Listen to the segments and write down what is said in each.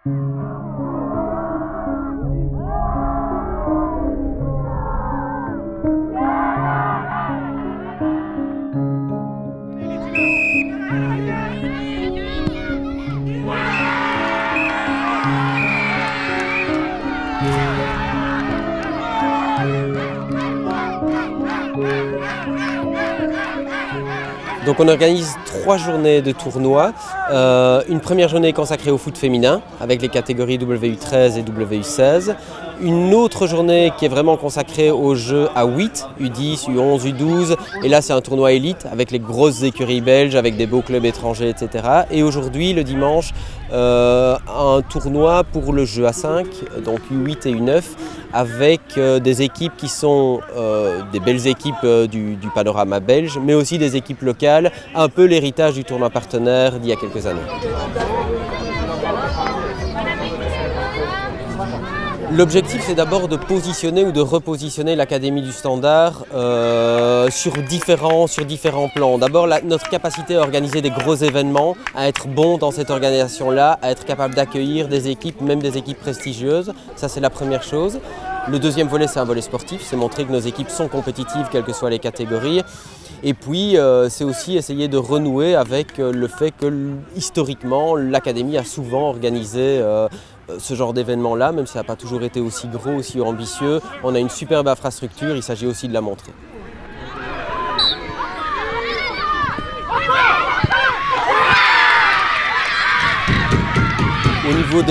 Donc on organise 3 journées de tournoi. Une première journée consacrée au foot féminin avec les catégories WU13 et WU16. Une autre journée qui est vraiment consacrée aux jeux à 8, U10, U11, U12. Et là c'est un tournoi élite avec les grosses écuries belges, avec des beaux clubs étrangers, etc. Et aujourd'hui, le dimanche, un tournoi pour le jeu à 5, donc U8 et U9, avec des équipes qui sont des belles équipes du panorama belge, mais aussi des équipes locales, un peu l'héritage du tournoi partenaire d'il y a quelques années. L'objectif, c'est d'abord de positionner ou de repositionner l'Académie du Standard sur différents plans. D'abord, notre capacité à organiser des gros événements, à être bon dans cette organisation-là, à être capable d'accueillir des équipes, même des équipes prestigieuses. Ça, c'est la première chose. Le deuxième volet, c'est un volet sportif. C'est montrer que nos équipes sont compétitives, quelles que soient les catégories. Et puis, c'est aussi essayer de renouer avec le fait que, historiquement, l'Académie a souvent organisé ce genre d'événement-là, même si ça n'a pas toujours été aussi gros, aussi ambitieux. On a une superbe infrastructure, il s'agit aussi de la montrer. Au niveau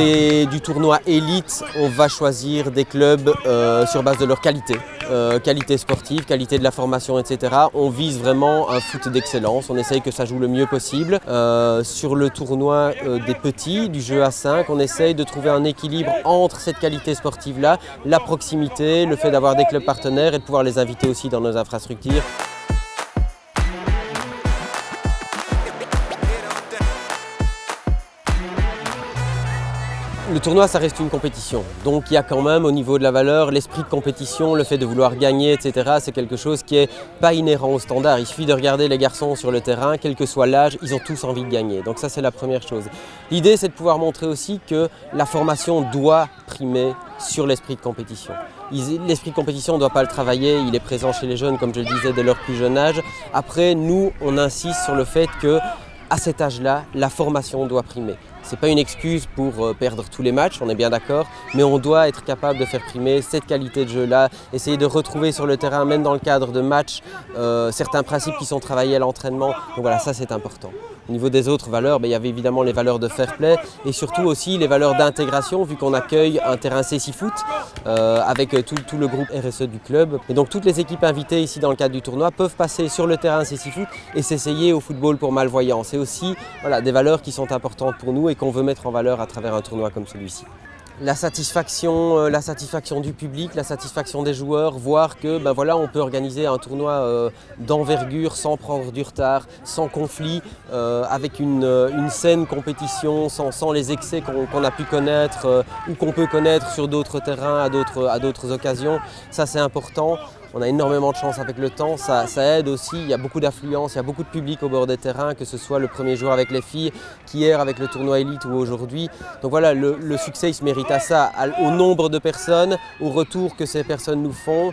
du tournoi élite, on va choisir des clubs sur base de leur qualité. Qualité sportive, qualité de la formation, etc. On vise vraiment un foot d'excellence, on essaye que ça joue le mieux possible. Sur le tournoi des petits, du jeu à 5, on essaye de trouver un équilibre entre cette qualité sportive-là, la proximité, le fait d'avoir des clubs partenaires et de pouvoir les inviter aussi dans nos infrastructures. Le tournoi, ça reste une compétition, donc il y a quand même au niveau de la valeur, l'esprit de compétition, le fait de vouloir gagner, etc. C'est quelque chose qui n'est pas inhérent au standard. Il suffit de regarder les garçons sur le terrain, quel que soit l'âge, ils ont tous envie de gagner. Donc ça, c'est la première chose. L'idée, c'est de pouvoir montrer aussi que la formation doit primer sur l'esprit de compétition. L'esprit de compétition, on ne doit pas le travailler, il est présent chez les jeunes, comme je le disais, dès leur plus jeune âge. Après, nous, on insiste sur le fait qu'à cet âge-là, la formation doit primer. Ce n'est pas une excuse pour perdre tous les matchs, on est bien d'accord, mais on doit être capable de faire primer cette qualité de jeu-là, essayer de retrouver sur le terrain, même dans le cadre de matchs, certains principes qui sont travaillés à l'entraînement. Donc voilà, ça c'est important. Au niveau des autres valeurs, il y avait évidemment les valeurs de fair play et surtout aussi les valeurs d'intégration, vu qu'on accueille un terrain C6 avec tout le groupe RSE du club. Et donc toutes les équipes invitées ici dans le cadre du tournoi peuvent passer sur le terrain C6 et s'essayer au football pour malvoyants. C'est aussi des valeurs qui sont importantes pour nous et qu'on veut mettre en valeur à travers un tournoi comme celui-ci. La satisfaction du public, la satisfaction des joueurs, voir que on peut organiser un tournoi d'envergure sans prendre du retard, sans conflit, avec une saine compétition, sans les excès qu'on a pu connaître ou qu'on peut connaître sur d'autres terrains à d'autres occasions. Ça c'est important. On a énormément de chance avec le temps, ça aide aussi, il y a beaucoup d'affluence, il y a beaucoup de public au bord des terrains, que ce soit le premier jour avec les filles, qu'hier avec le tournoi élite ou aujourd'hui. Donc voilà, le succès il se mérite à ça, au nombre de personnes, au retour que ces personnes nous font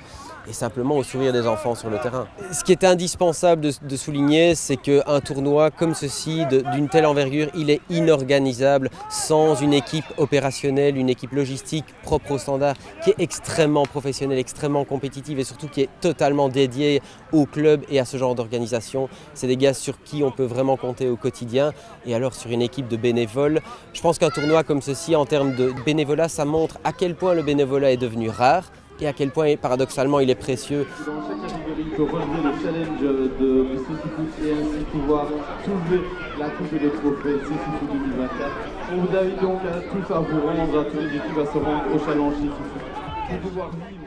et simplement au sourire des enfants sur le terrain. Ce qui est indispensable de souligner, c'est qu'un tournoi comme ceci, d'une telle envergure, il est inorganisable sans une équipe opérationnelle, une équipe logistique propre au standard, qui est extrêmement professionnelle, extrêmement compétitive et surtout qui est totalement dédiée au club et à ce genre d'organisation. C'est des gars sur qui on peut vraiment compter au quotidien et alors sur une équipe de bénévoles. Je pense qu'un tournoi comme ceci, en termes de bénévolat, ça montre à quel point le bénévolat est devenu rare et à quel point, paradoxalement, il est précieux. Dans chaque catégorie, il faut relever le challenge de C6 et ainsi pouvoir soulever la coupe et le trophée C6 2024. On vous invite donc tous à vous rendre, à toutes les équipes à se rendre au challenge C6 pour pouvoir vivre